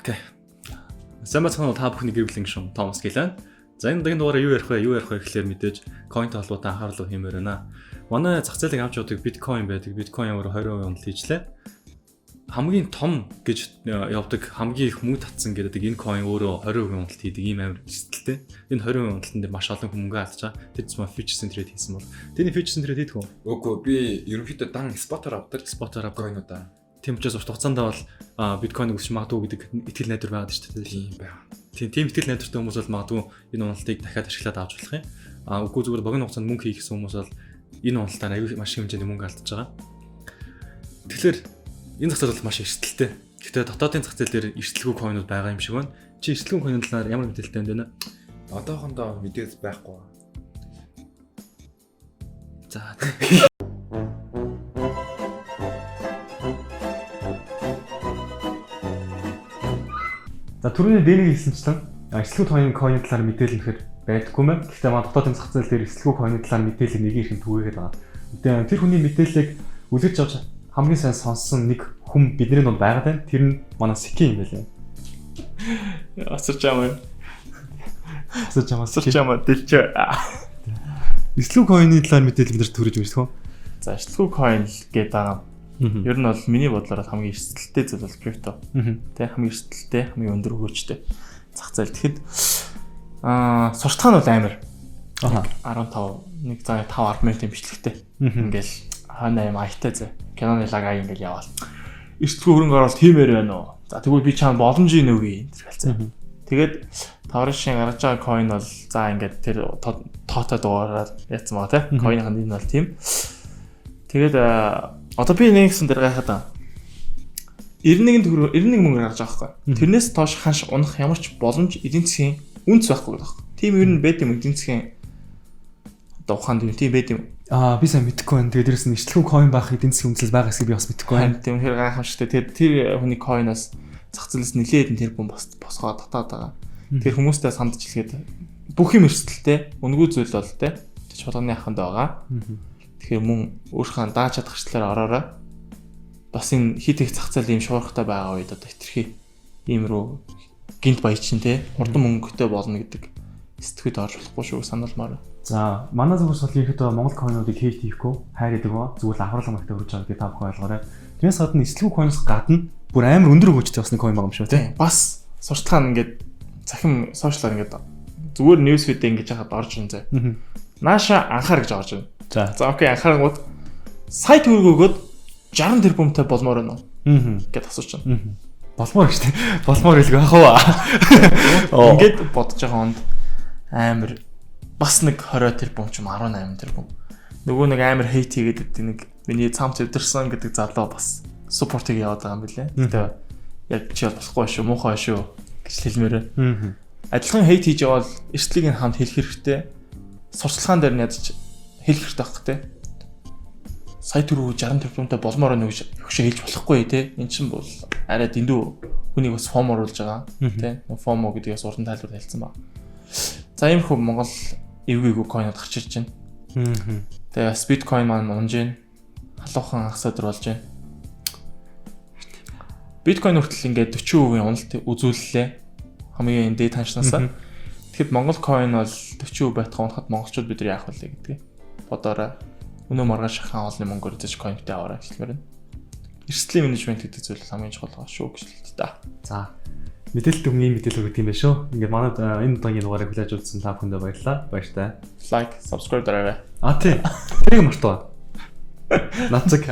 Окей. Сайн бацхан та бүхний гэр бүлийн гишүүн Томас гэлээ. За энэ удаагийн дугаараа юу ярих вэ гэхлээр мэдээж coinтэй холбоотой анхаарал хиймээр байна. Манай зах зээлийг авч явдаг биткойн байдаг. Биткойн ямар 20% уналт хийжлээ. Хамгийн том гэж явдаг хамгийн их мөнгө татсан гэдэг энэ coin өөрөө 20% уналт хийдэг ийм амар эсэлтэлтэй. Энэ 20% уналтанд дээр маш олон мөнгө алдчихаа. Тэр зөвхөн futures trade хийсэн бол. Тэрний futures trade хийдэг үү? Үгүй би ерөнхийдөө дан спотоор авдаг. Спотоор авдаг coin-удаа. Тийм учраас урт хугацаанд бол биткойн өсч магадгүй гэдэг итгэл найдвар байгаад шүү дээ. Тийм байна. Тийм итгэл найдвартай хүмүүс бол магадгүй энэ уналтыг дахиад ашиглаад авч болох юм. Үгүй зүгээр богино хугацаанд мөнгө хийх гэсэн хүмүүс бол энэ уналтаар аюул маш хэмжээний мөнгө алдчихж байгаа. Тэгэхээр энэ зах зээл бол маш эрсдэлтэй. Гэхдээ дотоодын зах зээл дээр эрсдэлгүй койнууд байгаа юм шиг байна. Чи эрсдэлгүй койны талаар ямар мэдээлэлтэй байна вэ? Одоохондоо мэдээж байхгүй. За За түрүүний дэнийг хэлсэнчлэн эрсдэлгүй койны талаар мэдээлэл нэхэр байдаггүй мэн. Гэхдээ манай дотоодын зах зээл дээр эрсдэлгүй койны талаар мэдээлэл нэг их түгээгээд байгаа. Тэр хүний мэдээллийг үлгэж авч хамгийн сайн сонссон нэг хүн бидний донд байгаад байна. Тэр нь манай Сики юм байлаа. Асарч амаа дэлчээ. Эрсдэлгүй койны талаар мэдээлэл бид нар төрөж мэдэх үү? За эрсдэлгүй койн гэдэг байгаа. Ер нь бол миний бодлоор хамгийн эрсдэлтэй зүйл бол крипто. Тэ хамгийн эрсдэлтэй, хамгийн өндөр хөөцтэй зах зээл. Тэгэхэд суртахуун бол амар. 15 5 минутын бичлэгтэй. Ингээл ханаа юм айтаа зэ. Киноны лагаа ингээл яваал. Эрсдэлгүй хөрөнгө оруулалт хиймээр байна уу? За тэгвэл би чам боломжийн үгүй энэ хэлцээ. Тэгээд таврын гаргаж байгаа coin бол за ингээд тэр тоотой дугаараар яцсан байгаа те. Coin-ын энэ бол тийм. Тэгээд одоо би нэгсэн дээр гайхаад 91 мөнгө гаргаж байгаа байхгүй. Тэрнээс доош ханш унах ямар ч боломж эдийн засгийн үнц байхгүй байхгүй. Тийм ер нь байд юм эдийн засгийн одоо ухаанд юм тийм байд юм. Би сайн мэдэхгүй байна. Тэгээд дээрэс нь эрсдэлгүй coin байх эдийн засгийн үндэслэл байгаа гэсэн би бас мэдэхгүй байна. Тийм тэр гайхамшигтай. Тэгээд тэр хүний coin-аас зах зээлээс нэлээд тэр хүн босгоо татаад байгаа. Тэр хүмүүстэй сандж хэлгээд бүх юм эрсдэлтэй, үнэгүй зүйл бол тэ чулууны аханд байгаа. Тэгэхээр мөн өөрийнхөө дааж чадах хэвчлэр ороорой. Бас энэ хит их зах зээл ийм шуурхтай байгаа үед одоо хитрхи ийм рүү гинт баячин те хурдан мөнгөтэй болно гэдэг сэтгэхэд орж болохгүй шүү сануулмаар. За манай зүгээс бол ерөөдөө Монгол койнуудыг хейт хийхгүй хайр гэдэг ба зүгээр аврал амрагтай хүрч байгаа гэдэг та бүхэн ойлгоорой. Тэрнээс гадна эрсдэлгүй койноос гадна бүр амар өндөр хөөцтэй басны койн байгаа юм шүү те. Бас сурталчилгаан ингээд захим сошиалаар ингээд зүгээр ньюс фидээ ингэж хахад орж ирэн зэ. Нааша анхаар гэж орж ирнэ. За окей анхаарангууд сайт хөргөөгөөд 60 тэрбумтай болмоор байна уу? Гэт асууч байна. Болмоор шүү дээ. Болмоор хэлгүй яах вэ? Ингээд бодож байгаа хонд амар бас нэг 20 тэрбум ч 18 тэрбум. Нөгөө нэг амар хейт хийгээд нэг миний цамц өвдөрсөн гэдэг залуу бас суппортыг яваад байгаа юм билээ. Тэгээ яг чи болохгүй шүү, муухай шүү гэж хэлмээрээ. Адилхан хейт хийж явал эрсдлийг нь хамт хэлэх хэрэгтэй. Сурталчилгаан дээр нь ядч хэлэх хэрэгтэй байх те. Сайт руу 60 тэрбумтай болмоор нэг хөшөө хэлж болохгүй те. Эн чинь бол арай дэндүү хүнийг бас фом оруулж байгаа те. Фомо гэдгээс уран тайлбар хэлсэн ба. За иймэрхүү Монгол эвгүй койнод гарч ирж байна. Тэгээ биткойн маань унж байна. Халуухан ах садар болж байна. Биткойн хүртэл ингээд 40% уналт үзүүллээ. Хамгийн энэ дэд ханшнаасаа. Тэгэхэд Монгол койн бол 40% байтга унахад монголчууд бид нар яах вэ гэдгийг бодоорой. Өнөө маргааш хаан олны мөнгөөр зэж койнтэй аваарай хэлмээр байна. Эрсдлийн менежмент гэдэг зүйл хамгийн чухал байгаа шүү гэж хэлдэг та. За мэдээлэл дүнгийн мэдээлэл өгдөг юм байна шүү. Ингээд манай энэ удаагийн дугаарыг хүлээж үзсэн та бүхэндээ баярлалаа. Баяртай. Like, subscribe дараарай. Тийм. Тэрийг мартаа. Нацэг.